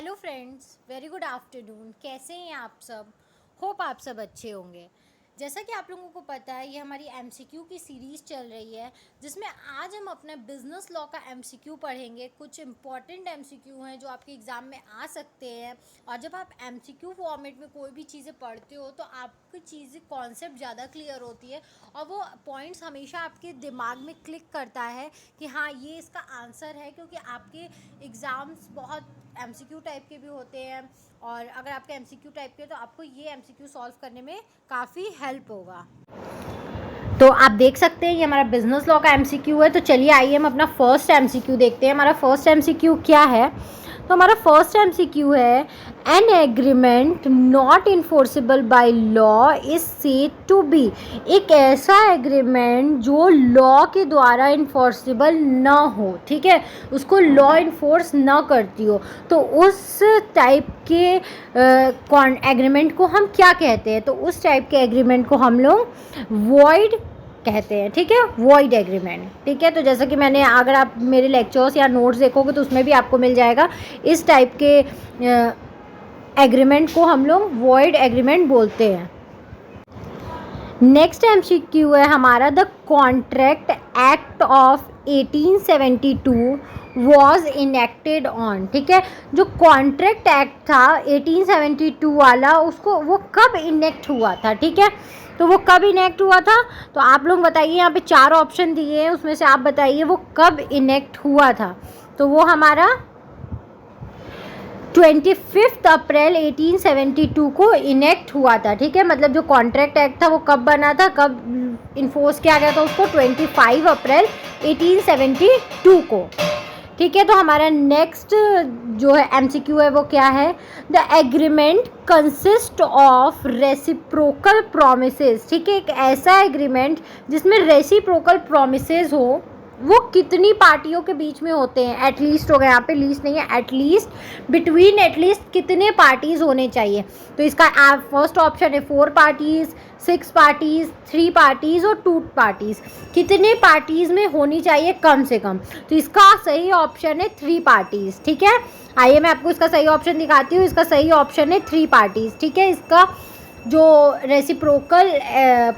Hello friends, very good afternoon. कैसे हैं आप सब? होप आप सब अच्छे होंगे। जैसा कि आप लोगों को पता है, ये हमारी एमसीक्यू की सीरीज़ चल रही है, जिसमें आज हम अपने बिजनेस लॉ का एमसीक्यू पढ़ेंगे। कुछ इंपॉर्टेंट एमसीक्यू हैं जो आपके एग्ज़ाम में आ सकते हैं। और जब आप एमसीक्यू फॉर्मेट में कोई भी चीज़ें पढ़ते हो तो आपकी चीज़ें कॉन्सेप्ट ज़्यादा क्लियर होती है और वो पॉइंट्स हमेशा आपके दिमाग में क्लिक करता है कि हाँ, ये इसका आंसर है। क्योंकि आपके एग्ज़ाम्स बहुत एमसीक्यू टाइप के भी होते हैं और अगर आपके एमसीक्यू टाइप के तो आपको ये एमसीक्यू सॉल्व करने में काफ़ी हेल्प होगा। तो आप देख सकते हैं ये हमारा बिजनेस लॉ का एमसीक्यू है। तो चलिए आइए हम अपना फर्स्ट एमसीक्यू देखते हैं। हमारा फर्स्ट एमसीक्यू क्या है? तो हमारा फर्स्ट एमसीक्यू है, an agreement not enforceable by law is said to be. एक ऐसा एग्रीमेंट जो लॉ के द्वारा इन्फोर्सेबल ना हो, ठीक है, उसको लॉ इन्फोर्स ना करती हो, तो उस टाइप के एग्रीमेंट को हम क्या कहते हैं? तो उस टाइप के एग्रीमेंट को हम लोग वॉइड कहते हैं, ठीक है, वॉइड एग्रीमेंट। ठीक है, तो जैसा कि मैंने, अगर आप मेरे लेक्चर्स या नोट्स देखोगे तो उसमें भी आपको मिल जाएगा, इस टाइप के एग्रीमेंट को हम लोग वॉइड एग्रीमेंट बोलते हैं। नेक्स्ट एमसीक्यू है हमारा, the contract act of 1872 was enacted on. ठीक है, जो कॉन्ट्रैक्ट एक्ट था 1872 वाला, उसको वो कब इनेक्ट हुआ था? ठीक है, तो वो कब इनेक्ट हुआ था? तो आप लोग बताइए, यहाँ पे 4 ऑप्शन दिए हैं, उसमें से आप बताइए वो कब इनेक्ट हुआ था। तो वो हमारा 25 अप्रैल 1872 को इनेक्ट हुआ था। ठीक है, मतलब जो कॉन्ट्रैक्ट एक्ट था वो कब बना था, कब इन्फोर्स किया गया था उसको? 25 अप्रैल 1872 को। ठीक है, तो हमारा नेक्स्ट जो है एमसीक्यू है वो क्या है? The agreement consist of reciprocal promises. ठीक है, एक ऐसा एग्रीमेंट जिसमें रेसिप्रोकल प्रोमिसेस हो, वो कितनी पार्टियों के बीच में होते हैं? एटलीस्ट हो गया, यहाँ पे लीस्ट नहीं है, एटलीस्ट, बिटवीन एटलीस्ट कितने पार्टीज होने चाहिए? तो इसका फर्स्ट ऑप्शन है 4 पार्टीज, 6 पार्टीज, 3 पार्टीज और 2 पार्टीज। कितने पार्टीज में होनी चाहिए कम से कम? तो इसका सही ऑप्शन है 3 पार्टीज। ठीक है, आइए मैं आपको इसका सही ऑप्शन दिखाती हूँ। इसका सही ऑप्शन है 3 पार्टीज। ठीक है, इसका जो रेसिप्रोकल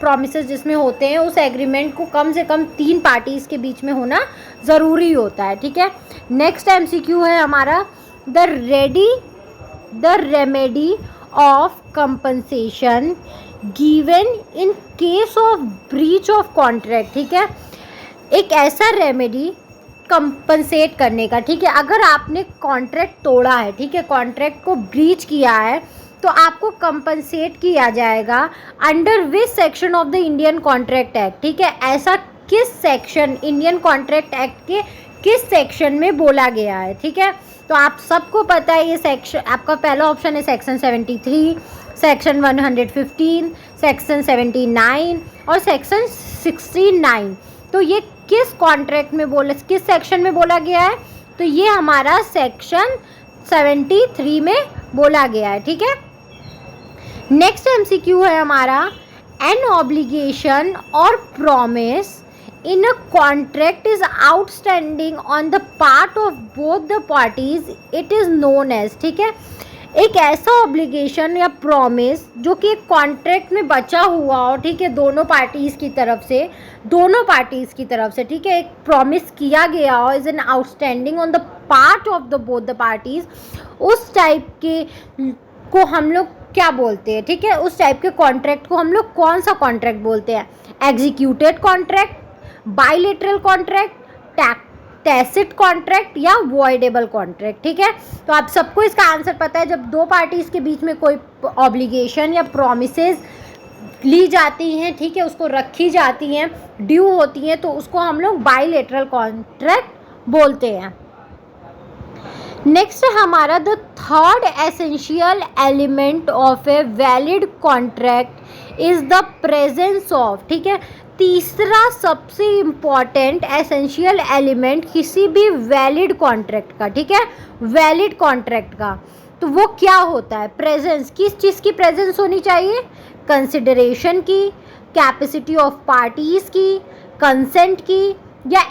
प्रॉमिसेस जिसमें होते हैं, उस एग्रीमेंट को कम से कम 3 पार्टीज़ के बीच में होना ज़रूरी होता है। ठीक है, नेक्स्ट एमसीक्यू है हमारा, the remedy of compensation given in case of breach of contract. ठीक है, एक ऐसा रेमेडी कंपनसेट करने का, ठीक है, अगर आपने कॉन्ट्रैक्ट तोड़ा है, ठीक है, कॉन्ट्रैक्ट को ब्रीच किया है, तो आपको कंपनसेट किया जाएगा under which section of the Indian contract act. ठीक है, ऐसा किस सेक्शन, इंडियन कॉन्ट्रैक्ट एक्ट के किस सेक्शन में बोला गया है? ठीक है, तो आप सबको पता है ये सेक्शन, आपका पहला ऑप्शन है सेक्शन 73, सेक्शन 115, सेक्शन 79 और सेक्शन 69। तो ये किस कॉन्ट्रैक्ट में बोला, किस सेक्शन में बोला गया है? तो ये हमारा सेक्शन 73 में बोला गया है। ठीक है, नेक्स्ट एमसीक्यू है हमारा, एन ऑब्लिगेशन और promise in a contract is outstanding on the part of both the parties, it is known as. ठीक है, एक ऐसा ऑब्लिगेशन या प्रॉमिस जो कि एक कॉन्ट्रैक्ट में बचा हुआ हो, ठीक है, दोनों पार्टीज़ की तरफ से, ठीक है, एक प्रॉमिस किया गया हो, is an outstanding on the part of the both the parties, उस टाइप के को हम लोग क्या बोलते हैं? ठीक है, उस टाइप के कॉन्ट्रैक्ट को हम लोग कौन सा कॉन्ट्रैक्ट बोलते हैं? Executed contract, bilateral contract, tacit contract या वॉइडेबल कॉन्ट्रैक्ट। ठीक है, तो आप सबको इसका आंसर पता है। जब 2 पार्टीज के बीच में कोई ऑब्लिगेशन या प्रोमिसेस ली जाती हैं, ठीक है, उसको रखी जाती हैं, ड्यू होती हैं, तो उसको हम लोग बायलैटरल कॉन्ट्रैक्ट बोलते हैं। नेक्स्ट है हमारा, the third essential element of a valid contract is the presence of. ठीक है, तीसरा सबसे इम्पॉर्टेंट एसेंशियल एलिमेंट किसी भी वैलिड कॉन्ट्रैक्ट का, ठीक है, वैलिड कॉन्ट्रैक्ट का, तो वो क्या होता है? प्रेजेंस। किस चीज़ की प्रेजेंस होनी चाहिए? कंसिडरेशन की, कैपेसिटी ऑफ पार्टीज़ की, कंसेंट की या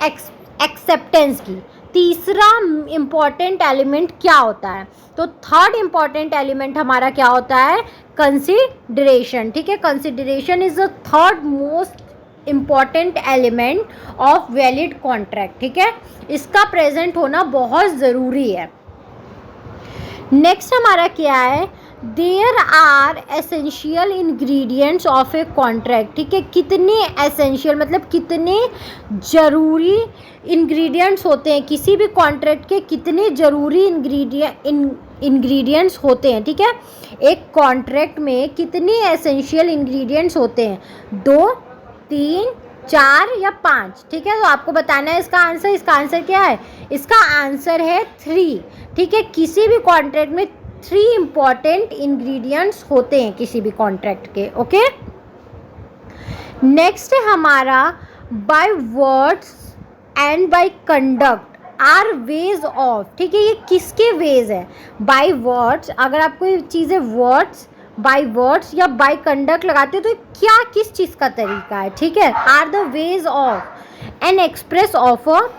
एक्सेप्टेंस की। तीसरा इम्पॉर्टेंट एलिमेंट क्या होता है? तो थर्ड इम्पॉर्टेंट एलिमेंट हमारा क्या होता है? कंसिडरेशन। ठीक है, consideration is the third most important element of valid contract. ठीक है, इसका प्रेजेंट होना बहुत ज़रूरी है। नेक्स्ट हमारा क्या है? There are essential ingredients of a contract. ठीक है, कितने एसेंशियल मतलब कितने ज़रूरी इंग्रेडिएंट्स होते हैं किसी भी कॉन्ट्रैक्ट के, कितने ज़रूरी इंग्रेडिएंट्स होते हैं। ठीक है, एक कॉन्ट्रैक्ट में कितने एसेंशियल इंग्रेडिएंट्स होते हैं? 2, 3, 4 या 5। ठीक है, तो आपको बताना है इसका आंसर। इसका आंसर क्या है? इसका आंसर है 3। ठीक है, किसी भी कॉन्ट्रैक्ट में 3 इम्पॉर्टेंट इंग्रेडिएंट्स होते हैं किसी भी कॉन्ट्रैक्ट के। ओके, नेक्स्ट है हमारा by words and by conduct are ways of. ठीक है, ये किसके वेज है? बाय वर्ड्स, अगर आप कोई चीज़ें वर्ड्स, बाय वर्ड्स या बाय कंडक्ट लगाते हो तो क्या किस चीज़ का तरीका है? ठीक है, are the ways of an express offer,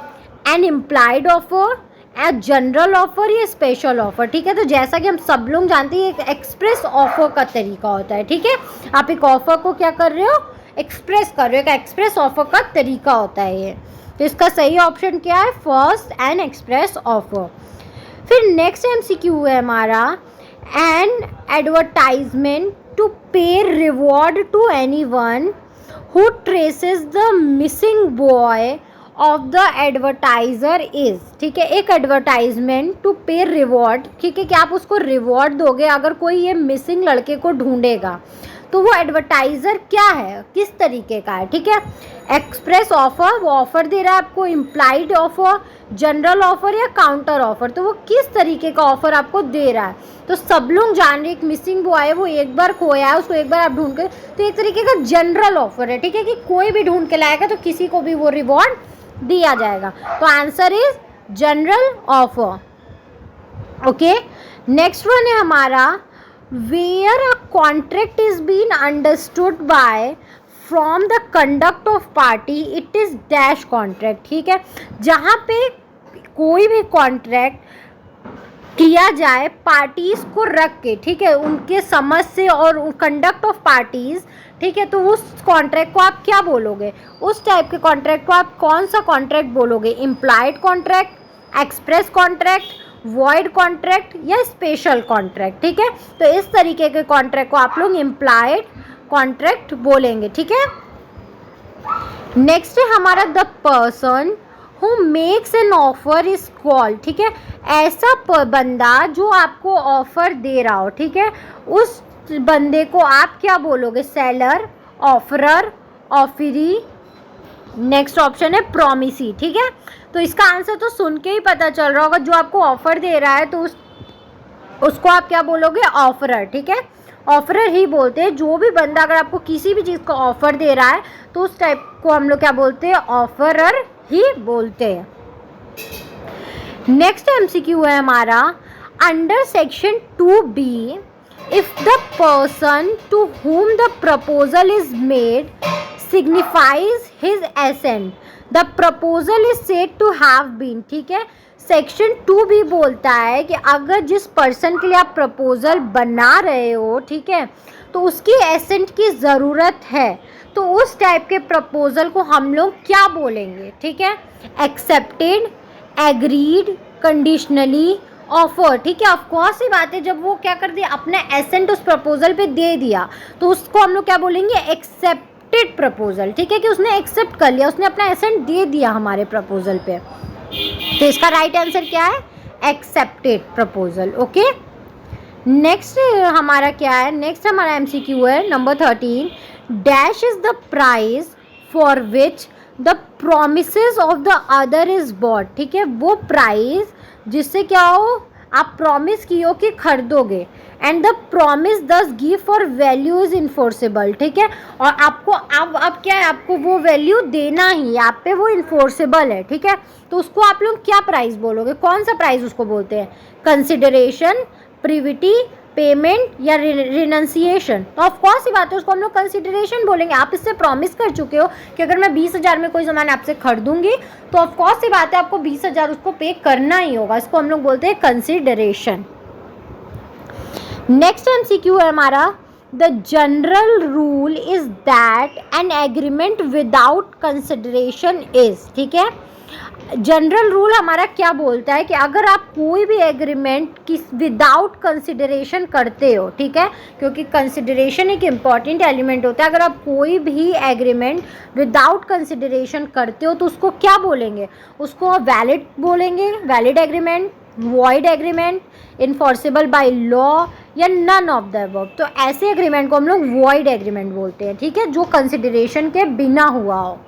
an implied offer, a general offer या स्पेशल ऑफर। ठीक है, तो जैसा कि हम सब लोग जानते हैं एक एक्सप्रेस ऑफर का तरीका होता है। ठीक है, आप एक ऑफर को क्या कर रहे हो? एक्सप्रेस कर रहे हो। एक एक्सप्रेस ऑफर का तरीका होता है ये। तो इसका सही ऑप्शन क्या है? First, an express offer. फिर नेक्स्ट MCQ है हमारा, an advertisement to pay reward to anyone who traces the missing boy of the advertiser is. ठीक है, एक एडवर्टाइजमेंट टू पे रिवॉर्ड। ठीक है, कि आप उसको रिवॉर्ड दोगे अगर कोई ये मिसिंग लड़के को ढूंढेगा, तो वो एडवर्टाइज़र क्या है, किस तरीके का है? ठीक है, एक्सप्रेस ऑफर, वो ऑफ़र दे रहा है आपको, इम्प्लाइड ऑफर, जनरल ऑफर या काउंटर ऑफर, तो वो किस तरीके का ऑफर आपको दे रहा है? तो सब लोग जान रहे एक मिसिंग बॉय है, वो एक बार खोया है, उसको एक बार आप ढूंढ के, तो एक तरीके का जनरल ऑफर है। ठीक है, कि कोई भी ढूंढ के लाएगा तो किसी को भी वो रिवॉर्ड दिया जाएगा। तो answer is general offer. Okay, next one है हमारा, where a contract is being understood by from the conduct of party it is dash contract। ठीक है, जहाँ पे कोई भी कॉन्ट्रैक्ट किया जाए पार्टीज को रख के, ठीक है, उनके समझ से और कंडक्ट ऑफ पार्टीज। ठीक है, तो उस कॉन्ट्रैक्ट को आप क्या बोलोगे? उस टाइप के कॉन्ट्रैक्ट को आप कौन सा कॉन्ट्रैक्ट बोलोगे? Implied contract, express contract, void contract या स्पेशल कॉन्ट्रैक्ट। ठीक है, तो इस तरीके के कॉन्ट्रैक्ट को आप लोग इम्प्लाइड कॉन्ट्रैक्ट बोलेंगे। ठीक है, नेक्स्ट है हमारा the person who makes an offer is called. ठीक है, ऐसा बंदा जो आपको ऑफर दे रहा हो, ठीक है, उस बंदे को आप क्या बोलोगे? Seller, offeror, offeree. Next option है प्रोमिसी। ठीक है, तो इसका आंसर तो सुन के ही पता चल रहा होगा, जो आपको ऑफर दे रहा है तो उसको आप क्या बोलोगे? ऑफरर। ठीक है, ऑफरर ही बोलते हैं। जो भी बंदा अगर आपको किसी भी चीज़ का ऑफर दे रहा है तो उस टाइप को हम लोग क्या बोलते हैं? ऑफरर ही बोलते हैं। नेक्स्ट MCQ है हमारा, under section 2B if the person to whom the proposal is made signifies his assent, the proposal is said to have been। ठीक है, सेक्शन 2B बोलता है कि अगर जिस पर्सन के लिए आप प्रपोजल बना रहे हो, ठीक है, तो उसकी एसेंट की ज़रूरत है, तो उस टाइप के प्रपोजल को हम लोग क्या बोलेंगे? ठीक है, एक्सेप्टेड, एग्रीड, कंडीशनली, ऑफर। ठीक है, ऑफकोर्स ही बात है, जब वो क्या कर दिया, अपना एसेंट उस प्रपोजल पे दे दिया, तो उसको हम लोग क्या बोलेंगे? Accepted proposal. ठीक है, कि उसने एक्सेप्ट कर लिया, उसने अपना एसेंट दे दिया हमारे प्रपोजल पे। तो इसका राइट आंसर क्या है? Accepted proposal. ओके, नेक्स्ट हमारा क्या है? नेक्स्ट हमारा MCQ है number 13, dash is the price for which the promises of the other is bought. ठीक है, वो प्राइस जिससे क्या हो, आप प्रॉमिस की हो कि खरीदोगे, एंड द प्रॉमिस दस give for value is enforceable. ठीक है, और आपको अब क्या है, आपको वो वैल्यू देना ही, आप पे वो इन्फोर्सेबल है। ठीक है, तो उसको आप लोग क्या प्राइस बोलोगे? कौन सा प्राइस उसको बोलते हैं? कंसिडरेशन, प्रिविटी, पेमेंट या रिनंसिएशन, तो ऑफकोर्स ही बात है उसको हम लोग कंसिडरेशन बोलेंगे। आप इससे प्रॉमिस कर चुके हो कि अगर मैं 20,000 में कोई सामान आपसे खरीदूंगी तो ऑफकोर्स ही बात है आपको 20,000 उसको पे करना ही होगा, इसको हम लोग बोलते हैं कंसिडरेशन। नेक्स्ट MCQ है हमारा, the general rule is that an agreement without consideration is, ठीक है। जनरल रूल हमारा क्या बोलता है कि अगर आप कोई भी एग्रीमेंट किस विदाउट कंसिडरेशन करते हो, ठीक है, क्योंकि कंसिडरेशन एक इम्पॉर्टेंट एलिमेंट होता है, अगर आप कोई भी एग्रीमेंट विदाउट कंसिडरेशन करते हो तो उसको क्या बोलेंगे, उसको वैलिड बोलेंगे, valid agreement, void agreement, enforceable by law या नन ऑफ द अबव। तो ऐसे एग्रीमेंट को हम लोग वॉइड एग्रीमेंट बोलते हैं, ठीक है, जो कंसिडरेशन के बिना हुआ हो।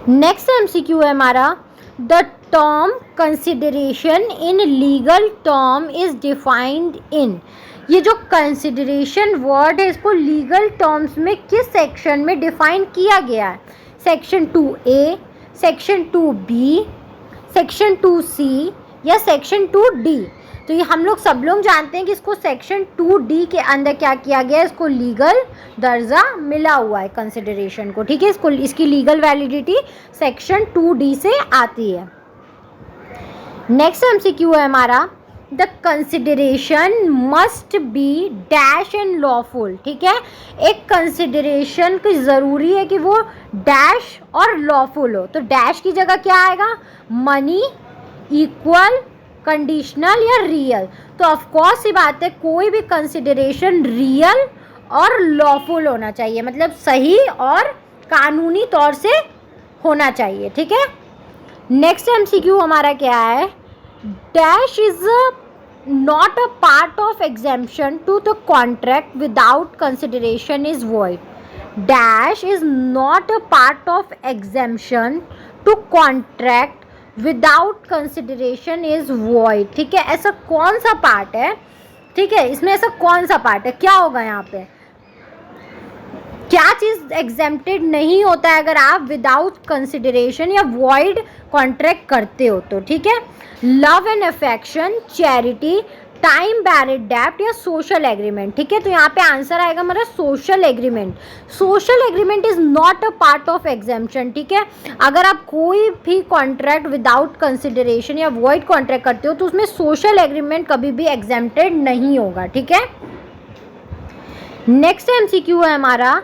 नेक्स्ट MCQ है हमारा, the term consideration in legal term is defined in, ये जो कंसिडरेशन वर्ड है इसको लीगल टर्म्स में किस सेक्शन में डिफाइन किया गया है, section 2A, section 2B, section 2C या सेक्शन 2D। तो ये हम लोग सब लोग जानते हैं कि इसको सेक्शन 2D के अंदर क्या किया गया है, इसको लीगल दर्जा मिला हुआ है कंसिडरेशन को, ठीक है, इसको इसकी लीगल वैलिडिटी सेक्शन 2D से आती है। नेक्स्ट MCQ है हमारा, the consideration must be dash and lawful, ठीक है, एक कंसिडरेशन की ज़रूरी है कि वो डैश और लॉफुल हो। तो डैश की जगह क्या आएगा, मनी, इक्वल, कंडीशनल या रियल। तो ऑफकोर्स ही बात है कोई भी कंसिडरेशन रियल और लॉफुल होना चाहिए, मतलब सही और कानूनी तौर से होना चाहिए, ठीक है। नेक्स्ट MCQ हमारा क्या है, dash is not a part of exemption to the contract without consideration is void, dash is not a part of exemption to contract without consideration is void, ठीक है। ऐसा कौन सा पार्ट है, ठीक है, इसमें ऐसा कौन सा पार्ट है, क्या होगा यहाँ पे, क्या चीज़ एग्जेम्प्टेड नहीं होता है अगर आप विदाउट कंसिडरेशन या वॉइड कॉन्ट्रैक्ट करते हो तो, ठीक है। Love and affection, charity, time buried डेब्ट या सोशल एग्रीमेंट, ठीक है। तो यहाँ पे आंसर आएगा हमारा social agreement. Social agreement is not a part of exemption, ठीक है। अगर आप कोई भी कॉन्ट्रैक्ट विदाउट कंसिडरेशन या वॉइड कॉन्ट्रैक्ट करते हो तो उसमें सोशल एग्रीमेंट कभी भी एग्जेम्प्टेड नहीं होगा, ठीक है। नेक्स्ट MCQ है हमारा,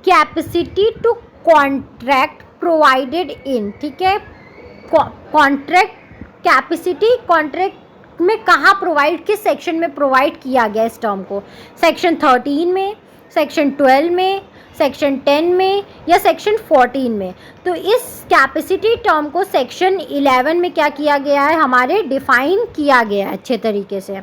capacity to contract provided in, ठीक है, कॉन्ट्रैक्ट कैपेसिटी कॉन्ट्रैक्ट में कहाँ प्रोवाइड, किस सेक्शन में प्रोवाइड किया गया इस टर्म को, सेक्शन 13 में, सेक्शन 12 में, सेक्शन 10 में या सेक्शन 14 में। तो इस कैपेसिटी टर्म को सेक्शन 11 में क्या किया गया है, हमारे डिफाइन किया गया है अच्छे तरीके से।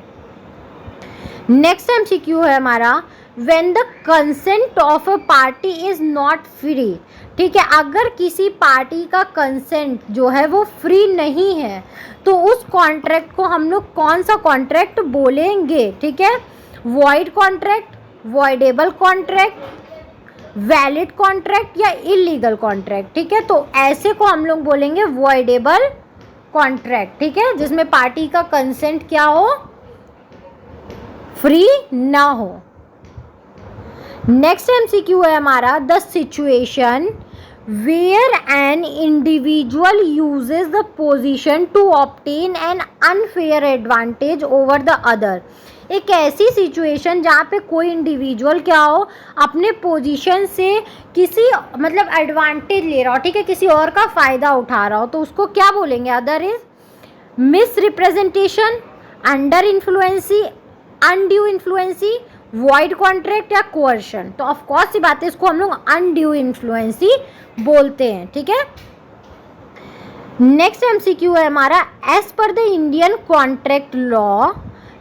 नेक्स्ट MCQ है हमारा, when the consent of a party is not free, ठीक है, अगर किसी पार्टी का कंसेंट जो है वो फ्री नहीं है तो उस कॉन्ट्रैक्ट को हम लोग कौन सा कॉन्ट्रैक्ट बोलेंगे, ठीक है, void contract, voidable contract, valid contract या इलीगल कॉन्ट्रैक्ट, ठीक है। तो ऐसे को हम लोग बोलेंगे वॉइडेबल कॉन्ट्रैक्ट, ठीक है, जिसमें पार्टी का कंसेंट क्या हो, फ्री ना हो। नेक्स्ट MCQ है हमारा, the situation where an individual uses the position to obtain an unfair advantage over the other, एक ऐसी सिचुएशन जहाँ पे कोई इंडिविजुअल क्या हो, अपने पोजीशन से किसी मतलब एडवांटेज ले रहा हो, ठीक है, किसी और का फ़ायदा उठा रहा हो, तो उसको क्या बोलेंगे, other is misrepresentation, under influence, undue influence, void contract या कोअर्शन। तो ऑफकोर्स ये बात है इसको हम लोग अनड्यू इन्फ्लुएंसी बोलते हैं, ठीक है। नेक्स्ट MCQ है हमारा, as per the Indian contract law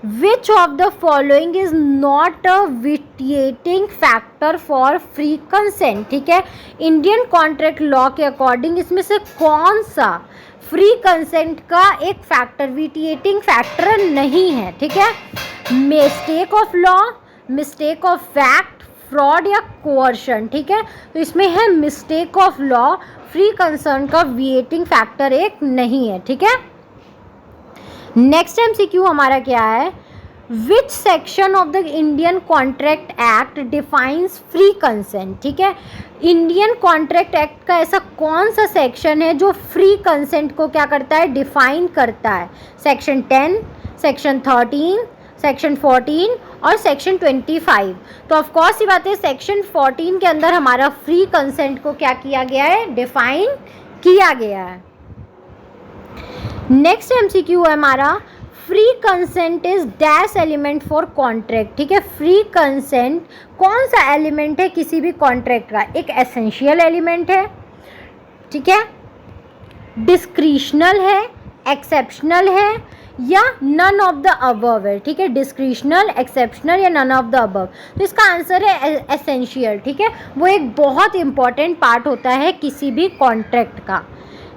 which of the following is not a vitiating factor for free consent, ठीक है। इंडियन कॉन्ट्रैक्ट लॉ के अकॉर्डिंग इसमें से कौन सा फ्री कंसेंट का एक फैक्टर, विटिएटिंग फैक्टर नहीं है, ठीक है। Mistake of law, mistake of fact, fraud या कोअर्शन, ठीक है। तो इसमें है mistake of law, free concern का विएटिंग फैक्टर एक नहीं है, ठीक है। नेक्स्ट MCQ हमारा क्या है, which section of the Indian contract act defines free consent, ठीक है। इंडियन कॉन्ट्रैक्ट एक्ट का ऐसा कौन सा सेक्शन है जो फ्री कंसेंट को क्या करता है, डिफाइन करता है। सेक्शन 10, सेक्शन 13, सेक्शन 14 और सेक्शन 25। तो ऑफकोर्स ये बात है, सेक्शन 14 के अंदर हमारा फ्री कंसेंट को क्या किया गया है, डिफाइन किया गया है। नेक्स्ट एमसीक्यू है हमारा, free consent is dash element for contract, ठीक है। फ्री कंसेंट कौन सा एलिमेंट है किसी भी कॉन्ट्रैक्ट का, एक एसेंशियल एलिमेंट है, ठीक है, डिस्क्रिशनल है, एक्सेप्शनल है या नन ऑफ द अबव है, ठीक है। डिस्क्रिशनल, एक्सेप्शनल या नन ऑफ द अबव। तो इसका आंसर है एसेंशियल, ठीक है। वो एक बहुत इंपॉर्टेंट पार्ट होता है किसी भी कॉन्ट्रैक्ट का।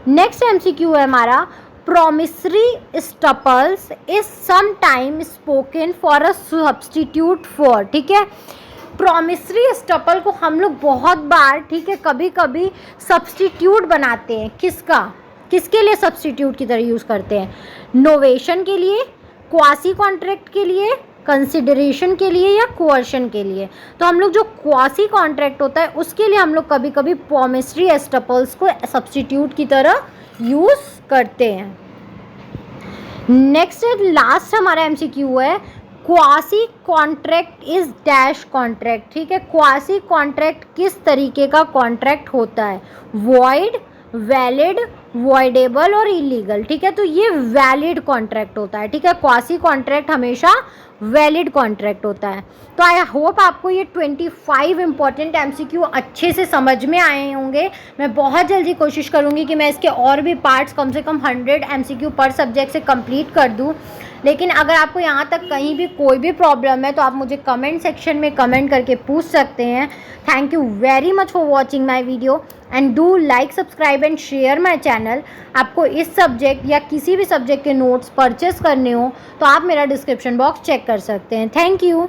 नेक्स्ट एमसीक्यू है हमारा, promissory staples is sometimes spoken for a substitute for, ठीक है। promissory staple को हम लोग बहुत बार, ठीक है, कभी कभी सब्सटीट्यूट बनाते हैं, किसका, किसके लिए सब्सटीट्यूट की तरह यूज़ करते हैं, नोवेशन के लिए, क्वासी कॉन्ट्रैक्ट के लिए, कंसिडरेशन के लिए या कोअर्शन के लिए। तो हम लोग जो क्वासी कॉन्ट्रैक्ट होता है उसके लिए हम लोग कभी कभी promissory staples को सब्सटीट्यूट की तरह यूज़ करते हैं। नेक्स्ट लास्ट हमारा एमसीक्यू है, quasi contract is dash contract, ठीक है। क्वासी कॉन्ट्रैक्ट किस तरीके का कॉन्ट्रैक्ट होता है, वॉइड, वैलिड, वॉइडेबल और इलीगल, ठीक है। तो ये वैलिड कॉन्ट्रैक्ट होता है, ठीक है। क्वासी कॉन्ट्रैक्ट हमेशा वैलिड कॉन्ट्रैक्ट होता है। तो आई होप आपको ये 25 इंपॉर्टेंट एमसीक्यू अच्छे से समझ में आए होंगे। मैं बहुत जल्दी कोशिश करूँगी कि मैं इसके और भी पार्ट्स कम से कम 100 एमसीक्यू पर सब्जेक्ट से कंप्लीट कर दूँ। लेकिन अगर आपको यहाँ तक कहीं भी कोई भी प्रॉब्लम है तो आप मुझे कमेंट सेक्शन में कमेंट करके पूछ सकते हैं। Thank you very much for watching my video and do like, subscribe and share my channel. आपको इस सब्जेक्ट या किसी भी सब्जेक्ट के नोट्स परचेस करने हो तो आप मेरा डिस्क्रिप्शन बॉक्स चेक कर सकते हैं। Thank you.